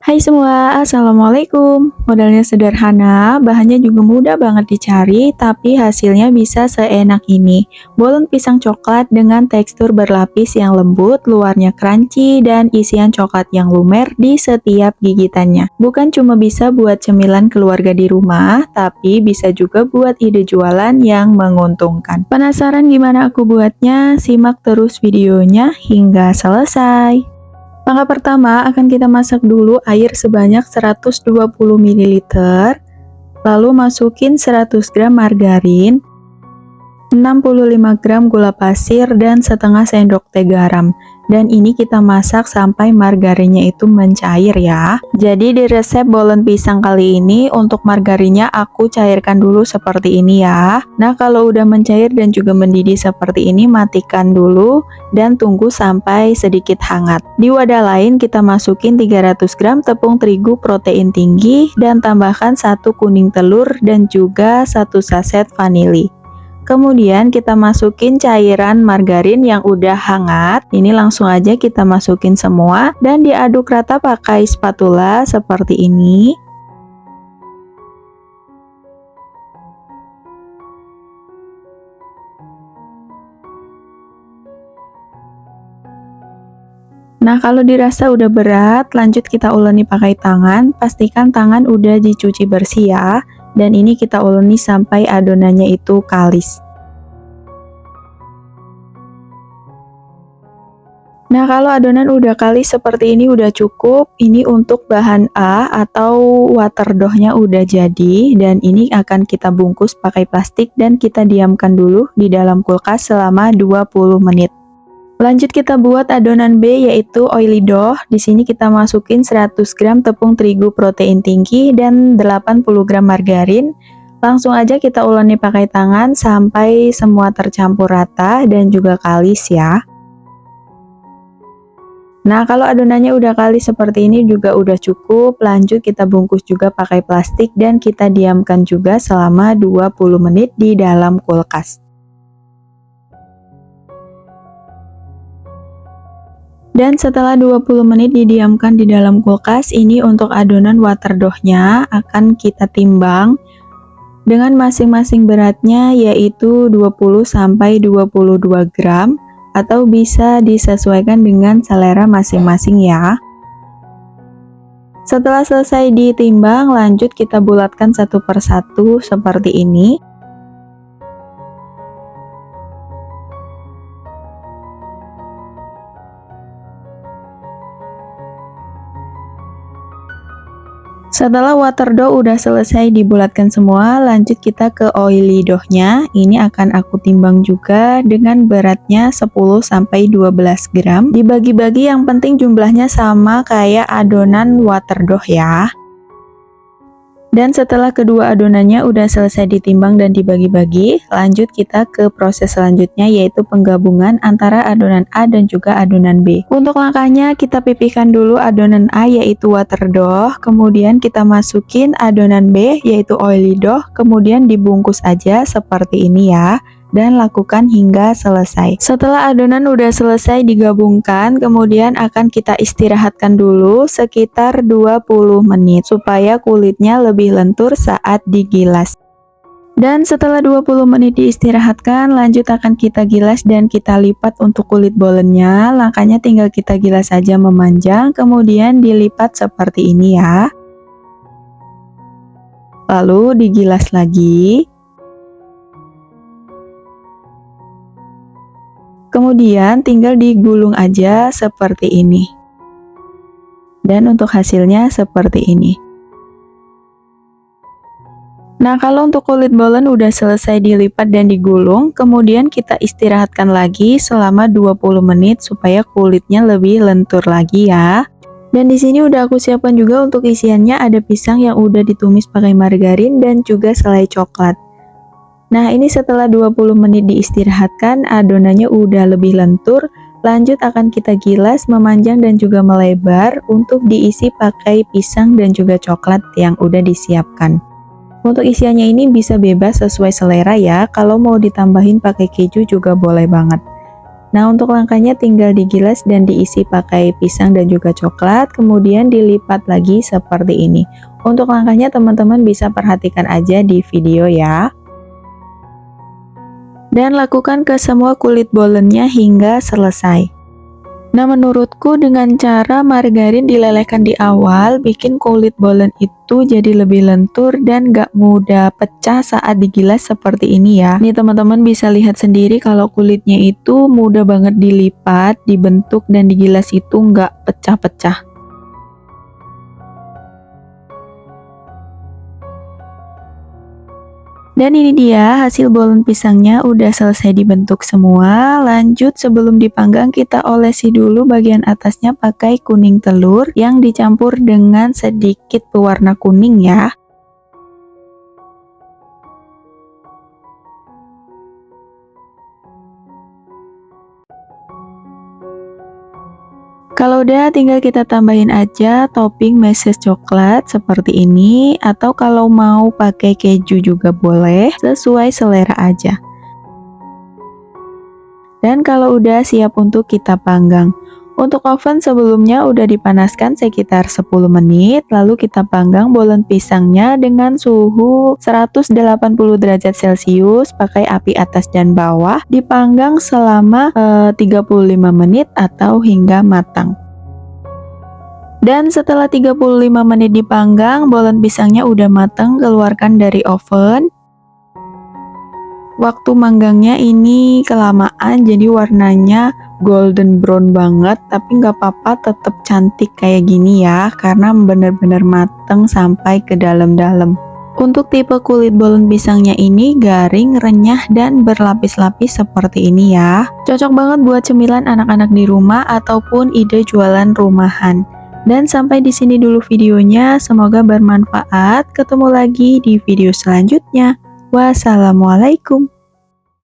Hai semua, Assalamualaikum. Modelnya sederhana, bahannya juga mudah banget dicari, tapi hasilnya bisa seenak ini. Bolen pisang coklat dengan tekstur berlapis yang lembut, luarnya crunchy, dan isian coklat yang lumer di setiap gigitannya. Bukan cuma bisa buat cemilan keluarga di rumah, tapi bisa juga buat ide jualan yang menguntungkan. Penasaran gimana aku buatnya? Simak terus videonya hingga selesai. Langkah pertama akan kita masak dulu air sebanyak 120 ml, lalu masukin 100 gram margarin, 65 gram gula pasir, dan setengah sendok teh garam. Dan ini kita masak sampai margarinnya itu mencair ya. Jadi di resep bolen pisang kali ini untuk margarinnya aku cairkan dulu seperti ini ya. Nah kalau udah mencair dan juga mendidih seperti ini, matikan dulu dan tunggu sampai sedikit hangat. Di wadah lain kita masukin 300 gram tepung terigu protein tinggi dan tambahkan 1 kuning telur dan juga 1 saset vanili. Kemudian kita masukin cairan margarin yang udah hangat. Ini langsung aja kita masukin semua dan diaduk rata pakai spatula seperti ini. Nah, kalau dirasa udah berat, lanjut kita uleni pakai tangan. Pastikan tangan udah dicuci bersih ya. Dan ini kita uleni sampai adonannya itu kalis. Nah, kalau adonan udah kalis seperti ini udah cukup. Ini untuk bahan A atau water dough-nya udah jadi. Dan ini akan kita bungkus pakai plastik dan kita diamkan dulu di dalam kulkas selama 20 menit. Lanjut kita buat adonan B yaitu oily dough. Di sini kita masukin 100 gram tepung terigu protein tinggi dan 80 gram margarin. Langsung aja kita uleni pakai tangan sampai semua tercampur rata dan juga kalis ya. Nah, kalau adonannya udah kalis seperti ini juga udah cukup. Lanjut kita bungkus juga pakai plastik dan kita diamkan juga selama 20 menit di dalam kulkas. Dan setelah 20 menit didiamkan di dalam kulkas, ini untuk adonan water dough-nya akan kita timbang dengan masing-masing beratnya yaitu 20-22 gram atau bisa disesuaikan dengan selera masing-masing ya. Setelah selesai ditimbang, lanjut kita bulatkan satu persatu seperti ini. Setelah water dough udah selesai dibulatkan semua, lanjut kita ke oily dough-nya. Ini akan aku timbang juga dengan beratnya 10-12 gram. Dibagi-bagi, yang penting jumlahnya sama kayak adonan water dough ya. Dan setelah kedua adonannya udah selesai ditimbang dan dibagi-bagi, lanjut kita ke proses selanjutnya yaitu penggabungan antara adonan A dan juga adonan B. Untuk langkahnya kita pipihkan dulu adonan A yaitu water dough, kemudian kita masukin adonan B yaitu oily dough, kemudian dibungkus aja seperti ini ya. Dan lakukan hingga selesai. Setelah adonan udah selesai digabungkan, kemudian akan kita istirahatkan dulu sekitar 20 menit supaya kulitnya lebih lentur saat digilas. Dan setelah 20 menit diistirahatkan, lanjut akan kita gilas dan kita lipat untuk kulit bolennya. Langkahnya tinggal kita gilas saja memanjang, kemudian dilipat seperti ini ya. Lalu digilas lagi. Kemudian tinggal digulung aja seperti ini. Dan untuk hasilnya seperti ini. Nah, kalau untuk kulit bolen udah selesai dilipat dan digulung, kemudian kita istirahatkan lagi selama 20 menit supaya kulitnya lebih lentur lagi ya. Dan di sini udah aku siapkan juga untuk isiannya, ada pisang yang udah ditumis pakai margarin dan juga selai coklat. Nah, ini setelah 20 menit diistirahatkan, adonannya udah lebih lentur. Lanjut akan kita gilas memanjang dan juga melebar untuk diisi pakai pisang dan juga coklat yang udah disiapkan. Untuk isiannya ini bisa bebas sesuai selera ya. Kalau mau ditambahin pakai keju juga boleh banget. Nah, untuk langkahnya tinggal digilas dan diisi pakai pisang dan juga coklat, kemudian dilipat lagi seperti ini. Untuk langkahnya teman-teman bisa perhatikan aja di video ya. Dan lakukan ke semua kulit bolennya hingga selesai. Nah, menurutku dengan cara margarin dilelehkan di awal, bikin kulit bolen itu jadi lebih lentur dan gak mudah pecah saat digilas seperti ini ya. Nih teman-teman bisa lihat sendiri kalau kulitnya itu mudah banget dilipat, dibentuk, dan digilas itu gak pecah-pecah. Dan ini dia hasil bolen pisangnya udah selesai dibentuk semua. Lanjut, sebelum dipanggang kita olesi dulu bagian atasnya pakai kuning telur yang dicampur dengan sedikit pewarna kuning ya. Kalau udah tinggal kita tambahin aja topping meses coklat seperti ini, atau kalau mau pakai keju juga boleh, sesuai selera aja. Dan kalau udah siap untuk kita panggang. Untuk oven sebelumnya udah dipanaskan sekitar 10 menit, lalu kita panggang bolen pisangnya dengan suhu 180 derajat Celcius, pakai api atas dan bawah, dipanggang selama 35 menit atau hingga matang. Dan setelah 35 menit dipanggang, bolen pisangnya udah matang, keluarkan dari oven. Waktu manggangnya ini kelamaan jadi warnanya golden brown banget, tapi nggak apa-apa, tetap cantik kayak gini ya, karena bener-bener mateng sampai ke dalam-dalam. Untuk tipe kulit bolen pisangnya ini garing, renyah, dan berlapis-lapis seperti ini ya. Cocok banget buat cemilan anak-anak di rumah ataupun ide jualan rumahan. Dan sampai di sini dulu videonya, semoga bermanfaat. Ketemu lagi di video selanjutnya. Wassalamualaikum.